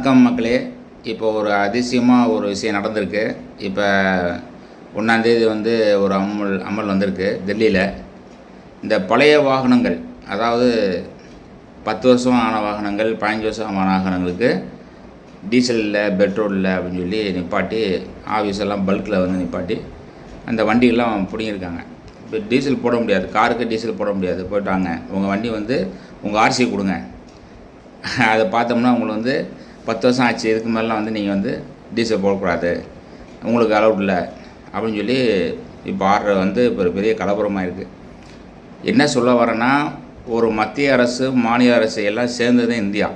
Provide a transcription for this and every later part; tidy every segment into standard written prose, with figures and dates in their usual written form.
வணக்கம் மக்களே. இப்போ ஒரு அதிசயமாக ஒரு விஷயம் நடந்திருக்கு. இப்போ 1ஆந்தேதி வந்து ஒரு அமல் வந்திருக்கு டெல்லியில். இந்த பழைய வாகனங்கள், அதாவது 10 வருஷம் ஆன வாகனங்கள், 15 வருஷம் ஆன வாகனங்களுக்கு டீசல் இல்லை, பெட்ரோல் இல்லை அப்படின்னு சொல்லி நிப்பாட்டி, ஆஃபீஸ் எல்லாம் பல்கில் வந்து நிப்பாட்டி அந்த வண்டியெல்லாம் பிடிங்கிருக்காங்க. இப்போ டீசல் போட முடியாது, காருக்கு டீசல் போட முடியாது. போயிட்டாங்க, உங்கள் வண்டி வந்து உங்கள் ஆர்சி கொடுங்க. அதை பார்த்தோம்னா உங்களுக்கு வந்து 10 வருஷம் ஆச்சு, இதுக்கு மேலாம் வந்து நீங்கள் வந்து டீசல் போடக்கூடாது, உங்களுக்கு அலவுட் இல்லை அப்படின்னு சொல்லி இப்போ ஆர்டர் வந்து இப்போ ஒரு பெரிய கலவரமாக இருக்குது. என்ன சொல்ல வரேன்னா, ஒரு மத்திய அரசு மாநில அரசு எல்லாம் சேர்ந்தது இந்தியா.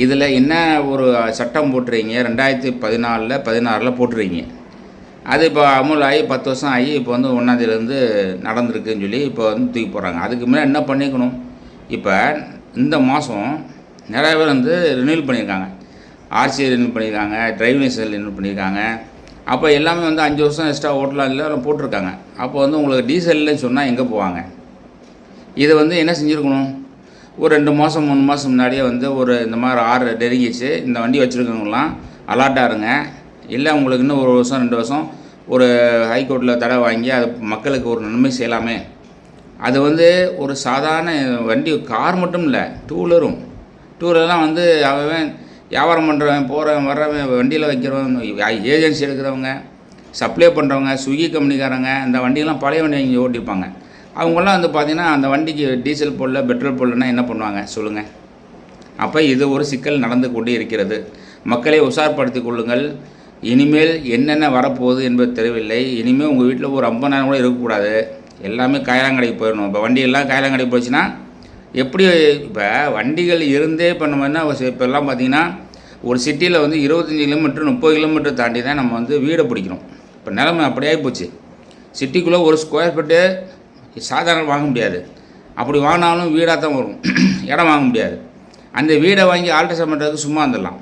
இதில் என்ன ஒரு சட்டம் போட்டுறீங்க, 2014 16 போட்டுறீங்க. அது இப்போ அமுல் ஆகி 10 வருஷம் ஆகி இப்போ வந்து 1ஆந்தேதியிலேருந்து நடந்திருக்குன்னு சொல்லி இப்போ வந்து தூக்கி போடுறாங்க. அதுக்கு முன்னாடி என்ன பண்ணிக்கணும்? இப்போ இந்த மாதம் நிறையா பேர் வந்து ரினியூவல் பண்ணியிருக்காங்க, ஆர்சி ரினியூவல் பண்ணியிருக்காங்க, டிரைவிங் லைசன்ஸ் ரினியூவல் பண்ணியிருக்காங்க. அப்போ எல்லாமே வந்து 5 வருஷம் எக்ஸ்ட்ரா ஓட்டலாம் இல்லை போட்டிருக்காங்க. அப்போ வந்து உங்களுக்கு டீசல் இல்லைன்னு சொன்னால் எங்கே போவாங்க? இதை வந்து என்ன செஞ்சுருக்கணும்? ஒரு 2 மாதம் 3 மாதம் முன்னாடியே வந்து ஒரு இந்த மாதிரி ஆர்டர் நெருங்கிச்சு, இந்த வண்டி வச்சுருக்கவங்களாம் அலர்ட்டாக இருங்க, இல்லை உங்களுக்கு இன்னும் 1 வருஷம் 2 வருஷம் ஒரு ஹைகோர்ட்டில் தடை வாங்கி அது மக்களுக்கு ஒரு நன்மை செய்யலாமே. அது வந்து ஒரு சாதாரண வண்டி, கார் மட்டும் இல்லை, டூ வீலர்லாம் வந்து அவன் வியாபாரம் பண்ணுறவன், போகிறவன் வர்றவன், வண்டியில் வைக்கிறவன், ஏஜென்சி எடுக்கிறவங்க, சப்ளை பண்ணுறவங்க, ஸ்விக்கி கம்பெனிக்காரங்க, அந்த வண்டியெல்லாம் பழைய வண்டி இங்கே ஓட்டிப்பாங்க. அவங்களாம் வந்து பார்த்திங்கன்னா அந்த வண்டிக்கு டீசல் போடல, பெட்ரோல் போடலன்னா என்ன பண்ணுவாங்க சொல்லுங்கள்? அப்போ இது ஒரு சிக்கல் நடந்து கொண்டே இருக்கிறது. மக்களை உஷார்படுத்திக் கொள்ளுங்கள். இனிமேல் என்னென்ன வரப்போகுது என்பது தெரியவில்லை. இனிமேல் உங்கள் வீட்டில் ஒரு 50,000 கூட இருக்கக்கூடாது, எல்லாமே காயலாங்கடைக்கு போயிடணும். இப்போ வண்டியெல்லாம் காயலாங்கடைக்கு போச்சுன்னா எப்படி? இப்போ வண்டிகள் இருந்தே பண்ணுவோம்னா இப்போல்லாம் பார்த்திங்கன்னா ஒரு சிட்டியில் வந்து 25 கிலோமீட்டர் 30 கிலோமீட்டர் தாண்டி தான் நம்ம வந்து வீடை பிடிக்கிறோம். இப்போ நிலைமை அப்படியே போச்சு. சிட்டிக்குள்ளே ஒரு ஸ்கொயர் ஃபீட்டு சாதாரண வாங்க முடியாது, அப்படி வாங்கினாலும் வீடாக தான் வரும், இடம் வாங்க முடியாது. அந்த வீடை வாங்கி ஆல்ட்ரேஷன் பண்ணுறதுக்கு சும்மா வந்துடலாம்.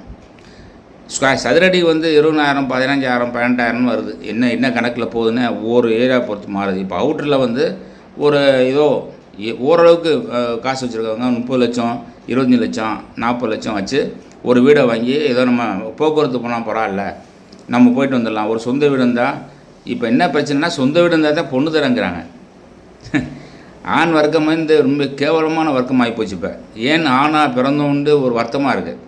சதுரடி வந்து 20,000 15,000 18,000 வருது. என்ன கணக்கில் போகுதுன்னு ஒவ்வொரு ஏரியா பொறுத்து மாறுது. இப்போ அவுட்டரில் வந்து ஒரு ஏதோ ஓரளவுக்கு காசு வச்சுருக்கவங்க 30 லட்சம் 25 லட்சம் 40 லட்சம் வச்சு ஒரு வீடை வாங்கி ஏதோ நம்ம போக்குவரத்து போனால் பரவாயில்ல, நம்ம போயிட்டு வந்துடலாம். ஒரு சொந்த வீடு இருந்தால், இப்போ என்ன பிரச்சனைனா, சொந்த வீடு இருந்தால் தான் பொண்ணு தரங்கிறாங்க. ஆண் வர்க்கம் வந்து ரொம்ப கேவலமான வர்க்கம் ஆகிப்போச்சு. இப்போ ஏன் ஆணாக பிறந்தோண்டு ஒரு வருத்தமாக இருக்குது.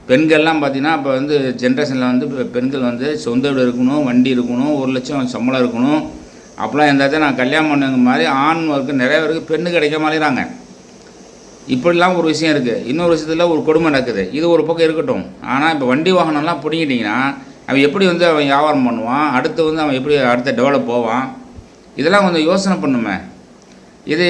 பெண்கள்லாம் பார்த்திங்கன்னா இப்போ வந்து ஜென்ரேஷனில் வந்து பெண்கள் வந்து சொந்த வீடு இருக்கணும், வண்டி இருக்கணும், 1 லட்சம் சம்பளம் இருக்கணும், அப்போலாம் இருந்தால் நான் கல்யாணம் பண்ணுங்க மாதிரி ஆண் வர்க்கம் நிறைய பேருக்கு பெண்ணு கிடைக்க மாட்டேறாங்க. இப்படிலாம் ஒரு விஷயம் இருக்குது. இன்னொரு விஷயத்தில் ஒரு கொடுமை நடக்குது. இது ஒரு பக்கம் இருக்கட்டும். ஆனால் இப்போ வண்டி வாகனம்லாம் பிடிங்கிட்டிங்கன்னா அவன் எப்படி வந்து அவன் வியாபாரம் பண்ணுவான்? அடுத்து வந்து அவன் எப்படி அடுத்த டெவலப் போவான்? இதெல்லாம் கொஞ்சம் யோசனை பண்ணுமே. இது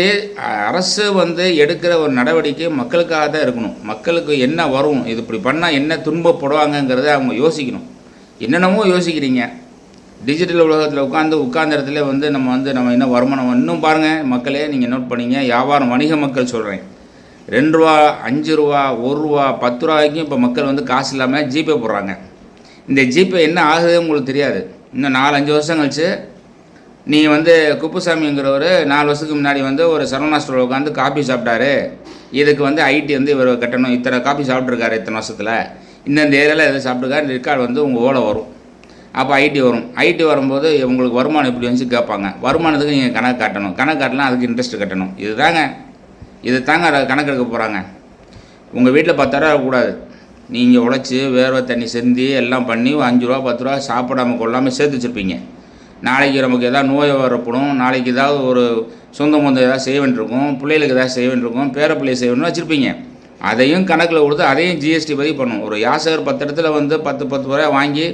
அரசு வந்து எடுக்கிற ஒரு நடவடிக்கை மக்களுக்காக தான் இருக்கணும். மக்களுக்கு என்ன வரும், இது இப்படி பண்ணால் என்ன துன்பப்படுவாங்கங்கிறத அவங்க யோசிக்கணும். என்னென்னமோ யோசிக்கிறீங்க. டிஜிட்டல் உலகத்தில் உட்கார்ந்த இடத்துல வந்து நம்ம என்ன வருமானம் இன்னும் பாருங்கள் மக்களே, நீங்கள் நோட் பண்ணிங்க. வியாபாரம் வணிக மக்கள் சொல்கிறேன், 2 ரூபா 5 ரூபா 1 ரூபா 10 ரூபாய்க்கும் இப்போ மக்கள் வந்து காசு இல்லாமல் ஜிபே போடுறாங்க. இந்த ஜிபே என்ன ஆகுதுன்னு உங்களுக்கு தெரியாது. இன்னும் 4-5 வருஷம் கழிச்சு நீங்கள் வந்து குப்புசாமிங்கிறவர் 4 வருஷத்துக்கு முன்னாடி வந்து ஒரு சரவணா ஸ்டோரில் உட்காந்து காஃபி சாப்பிட்டாரு, இதுக்கு வந்து ஐடி வந்து இவர் கட்டணும், இத்தனை காஃபி சாப்பிட்ருக்காரு இத்தனை வருஷத்தில், இந்த ஏரியாவில் எதை சாப்பிட்ருக்காரு ரெக்கார்டு வந்து உங்கள் ஓலை வரும். அப்போ ஐடி வரும். ஐடி வரும்போது உங்களுக்கு வருமானம் எப்படி வந்து கேட்பாங்க. வருமானத்துக்கு நீங்கள் கணக்கு காட்டணும், கணக்கு காட்டலாம், அதுக்கு இன்ட்ரெஸ்ட் கட்டணும். இது தாங்க கணக்கு எடுக்க போகிறாங்க. உங்கள் வீட்டில் 10,000 இருக்கக்கூடாது. நீங்கள் உழைச்சி வேர்வை தண்ணி செஞ்சு எல்லாம் பண்ணி 5 ரூபா 10 ரூபா சாப்பிடாமல் கொள்ளாமல் சேர்த்து வச்சுருப்பீங்க. நாளைக்கு நமக்கு எதாவது நோய் வரப்படும், நாளைக்கு ஏதாவது ஒரு சொந்த மொந்தம் ஏதாவது செய்ய வேண்டியிருக்கும், பிள்ளைகளுக்கு ஏதாவது செய்ய வேண்டியிருக்கும், பேரப்பிள்ளையை செய்ய வேணும்னு வச்சுருப்பீங்க. அதையும் கணக்கில் கொடுத்து அதையும் ஜிஎஸ்டி பதிவு பண்ணணும். ஒரு யாசகர் 10 இடத்துல வந்து 10 ரூபாய் வாங்கி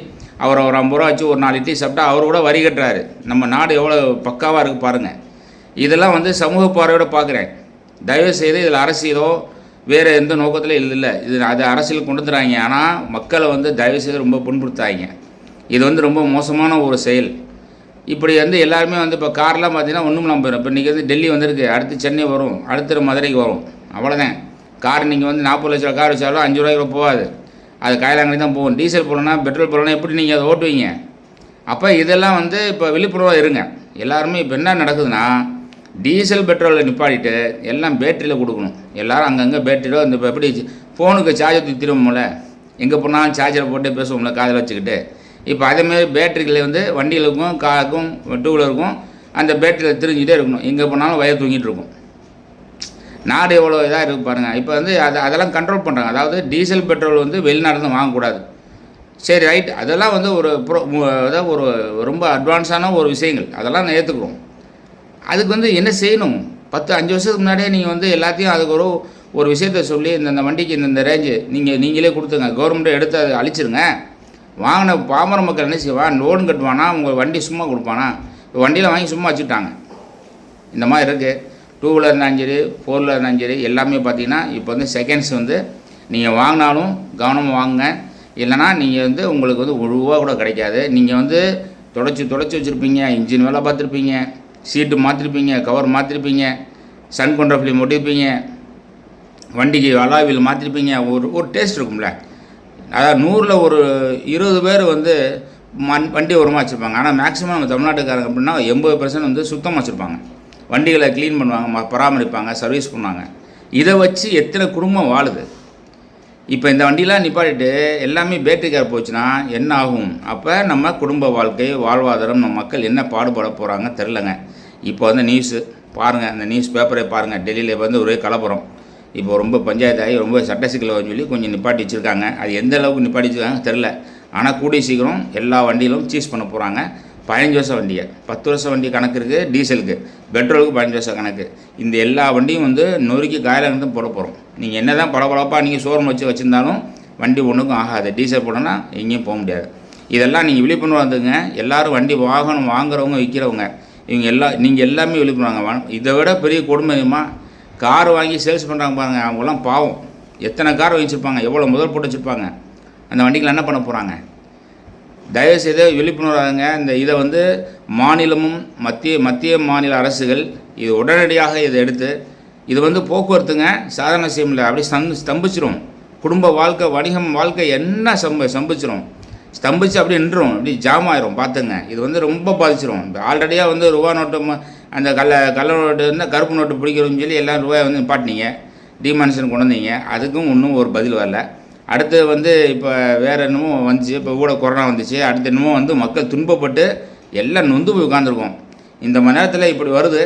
அவர் ஒரு 50 ரூபா வச்சு ஒரு 4 இட்லி சாப்பிட்டா அவர் கூட வரி கட்டுறாரு. நம்ம நாடு எவ்வளோ பக்காவாக இருக்குது பாருங்கள். இதெல்லாம் வந்து சமூக பார்வையோடு பார்க்குறேன். தயவுசெய்து இதில் அரசியலோ வேறு எந்த நோக்கத்தில் இல்லை, அது அரசியல் கொண்டு வந்துடுறாங்க. ஆனால் மக்களை வந்து தயவுசெய்து ரொம்ப புண்படுத்தாங்க. இது வந்து ரொம்ப மோசமான ஒரு செயல். இப்படி வந்து எல்லாருமே வந்து இப்போ கார்லாம் பார்த்திங்கன்னா ஒன்றும் இல்லாமல் போயிடும். இப்போ இன்றைக்கி வந்து டெல்லி வந்திருக்கு, அடுத்து சென்னை வரும், அடுத்து மதுரைக்கு வரும், அவ்வளோதான். கார் நீங்கள் வந்து 40 லட்ச ரூபா கார் வச்சாலும் 5 ரூபாய்க்கு போகாது, அது காயலாங்கடி தான் போகும். டீசல் போடணும்னா பெட்ரோல் போடணும்னா எப்படி நீங்கள் அதை ஓட்டுவீங்க? அப்போ இதெல்லாம் வந்து இப்போ விழிப்புணர்வாக இருங்க எல்லாருமே. இப்போ என்ன நடக்குதுன்னா, டீசல் பெட்ரோலை நிப்பாட்டிட்டு எல்லாம் பேட்டரியில் கொடுக்கணும். எல்லோரும் அங்கங்கே பேட்டரியில் இந்த எப்படி ஃபோனுக்கு சார்ஜர் திரும்பல எங்கே போனாலும் சார்ஜர் போட்டு பேசுவோம்ல காதில் வச்சுக்கிட்டு. இப்போ அதேமாதிரி பேட்டரிகளை வந்து வண்டிகளுக்கும் காருக்கும் டூ வீலருக்கும் அந்த பேட்டரியில் திரிஞ்சிட்டே இருக்கணும். எங்கே போனாலும் வயர் தூங்கிட்டு இருக்கும். நாடு எவ்வளோ இதாக இருக்குது பாருங்கள். இப்போ வந்து அதெல்லாம் கண்ட்ரோல் பண்ணுறாங்க. அதாவது டீசல் பெட்ரோல் வந்து வெளிநாட்டில் வாங்கக்கூடாது. சரி ரைட், அதெல்லாம் வந்து அதாவது ஒரு ரொம்ப அட்வான்ஸான ஒரு விஷயங்கள், அதெல்லாம் நான் ஏற்றுக்குறோம். அதுக்கு வந்து என்ன செய்யணும்? 5 வருஷத்துக்கு முன்னாடியே நீங்கள் வந்து எல்லாத்தையும் அதுக்கு ஒரு விஷயத்த சொல்லி இந்த வண்டிக்கு இந்த ரேஞ்சு நீங்களே கொடுத்துங்க. கவர்மெண்ட்டை எடுத்து அதை அழிச்சிருங்க. வாங்கின பாமர மக்கள் என்ன செய்வான்? லோன் கட்டுவானா? உங்கள் வண்டி சும்மா கொடுப்பானா? இப்போ வண்டியில் வாங்கி சும்மா வச்சுட்டாங்க. இந்த மாதிரி இருக்குது. 2 வீலர் இருந்தாலும் சரி, 4 வீலர் இருந்தாலும் சரி, எல்லாமே பார்த்தீங்கன்னா இப்போ வந்து செகண்ட்ஸ் வந்து நீங்கள் வாங்கினாலும் கவனமாக வாங்குங்க. இல்லைனா நீங்கள் வந்து உங்களுக்கு வந்து 1 ரூபா கூட கிடைக்காது. நீங்கள் வந்து தொடச்சி வச்சுருப்பீங்க, இன்ஜின் வேலை பார்த்துருப்பீங்க, சீட்டு மாற்றிருப்பீங்க, கவர் மாற்றிருப்பீங்க, சன் கொண்ட ஃபிலிம் ஒட்டியிருப்பீங்க, வண்டிக்கு அலாவில் மாற்றிருப்பீங்க. ஒரு டேஸ்ட் இருக்கும்ல. அதாவது 100ல் ஒரு 20 பேர் வந்து வண்டி உரமாக வச்சுருப்பாங்க. ஆனால் மேக்ஸிமம் நம்ம தமிழ்நாட்டுக்காரங்க அப்படின்னா 80% வந்து சுத்தமாக வச்சுருப்பாங்க. வண்டிகளை க்ளீன் பண்ணுவாங்க, பராமரிப்பாங்க, சர்வீஸ் பண்ணுவாங்க. இதை வச்சு எத்தனை குடும்பம் வாழுது? இப்போ இந்த வண்டிலாம் நிப்பாட்டிட்டு எல்லாமே பேட்டரி கார் போச்சுன்னா என்ன ஆகும்? அப்போ நம்ம குடும்ப வாழ்க்கை, வாழ்வாதாரம், நம்ம மக்கள் என்ன பாடுபட போகிறாங்க தெரிலங்க. இப்போ வந்து நியூஸு பாருங்கள், அந்த நியூஸ் பேப்பரே பாருங்கள். டெல்லியில் வந்து ஒரே கலப்புறம். இப்போ ரொம்ப பஞ்சாயத்தாகி ரொம்ப சட்ட சிக்கலை சொல்லி கொஞ்சம் நிப்பாட்டி வச்சுருக்காங்க. அது எந்த அளவுக்கு நிப்பாட்டி வச்சுருக்காங்க தெரில. ஆனால் கூடிய சீக்கிரம் எல்லா வண்டியிலும் சீஸ் பண்ண போகிறாங்க. 15 வருஷம் வண்டியை, 10 வருஷம் வண்டி கணக்கு இருக்குது டீசலுக்கு, பெட்ரோலுக்கு 15 வருஷம் கணக்கு. இந்த எல்லா வண்டியும் வந்து நொறுக்கி காயிலாக தான் போட போகிறோம். நீங்கள் என்ன தான் பளபளப்பாக நீங்கள் ஷோரூம் வச்சுருந்தாலும் வண்டி ஒன்றுக்கும் ஆகாது. டீசல் போடணும்னா எங்கேயும் போக முடியாது. இதெல்லாம் நீங்கள் விழிப்புணர்வு வந்துங்க. எல்லோரும் வண்டி வாகனம் வாங்குறவங்க, விற்கிறவங்க, நீங்கள் எல்லாமே விழிப்புணர்வாங்க. இதை விட பெரிய கொடுமையுமா கார் வாங்கி சேல்ஸ் பண்ணுறாங்க பாருங்கள். அவங்களாம் பாவம். எத்தனை கார் வாங்கி வச்சுருப்பாங்க, எவ்வளோ முதல் போட்டு வச்சுருப்பாங்க. அந்த வண்டிகள் என்ன பண்ண போகிறாங்க? தயவுசெய்து விழிப்புணர்வாங்க. இதை வந்து மாநிலமும் மத்திய மாநில அரசுகள் இது உடனடியாக இதை எடுத்து இது வந்து போக்குவரத்துங்க சாதாரண விஷயம் இல்லை. அப்படி ஸ்தம்பிச்சிரும். குடும்ப வாழ்க்கை, வணிகம் வாழ்க்கை என்ன ஸ்தம்பிச்சிரும். ஸ்தம்பிச்சு அப்படி நின்றுடும், அப்படி ஜாம் ஆயிரும். பார்த்துங்க, இது வந்து ரொம்ப பாதிச்சிரும். இப்போ ஆல்ரெடியாக வந்து ரூபா நோட்டு, அந்த கள்ள நோட்டு இருந்தால் கருப்பு நோட்டு பிடிக்கிறோன்னு சொல்லி எல்லாம் ரூபாய் வந்து நிப்பாட்டினீங்க, டிமானிஷன் கொண்டு வந்தீங்க. அதுக்கும் இன்னும் ஒரு பதில் வரல. அடுத்து வந்து இப்போ வேறு என்னமோ வந்துச்சு. இப்போ கூட கொரோனா வந்துச்சு. அடுத்து என்னமோ வந்து மக்கள் துன்பப்பட்டு எல்லாம் நொந்து போய் உட்காந்துருக்கோம். இந்த மணி நேரத்தில் இப்படி வருது.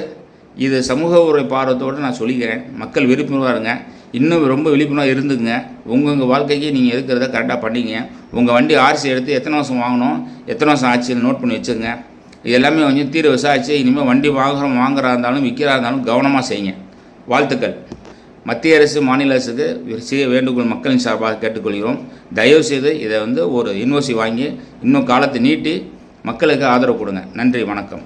இது சமூக ஒரு பார்வத்தோடு நான் சொல்லிக்கிறேன். மக்கள் விழிப்புணர்வாக இருங்க. இன்னும் ரொம்ப விழிப்புணர்வாக இருந்துக்குங்க. உங்கள் வாழ்க்கைக்கு நீங்கள் இருக்கிறத கரெக்டாக பண்ணிங்க. உங்கள் வண்டி ஆர்சி எடுத்து எத்தனை வருஷம் வாங்கணும், எத்தனை வருஷம் ஆச்சுன்னு நோட் பண்ணி வச்சுங்க. இது எல்லாமே கொஞ்சம் தீர விசாரிச்சு இனிமேல் வண்டி வாங்குறா இருந்தாலும் விற்கிறா இருந்தாலும் கவனமாக செய்யுங்க. வாழ்த்துக்கள். மத்திய அரசு, மாநில அரசுக்கு செய்ய வேண்டுகோள் மக்களின் சார்பாக கேட்டுக்கொள்கிறோம். தயவுசெய்து இதை வந்து ஒரு யூனிவர்சிட்டி வாங்கி இன்னும் காலத்தை நீட்டி மக்களுக்கு ஆதரவு கொடுங்க. நன்றி, வணக்கம்.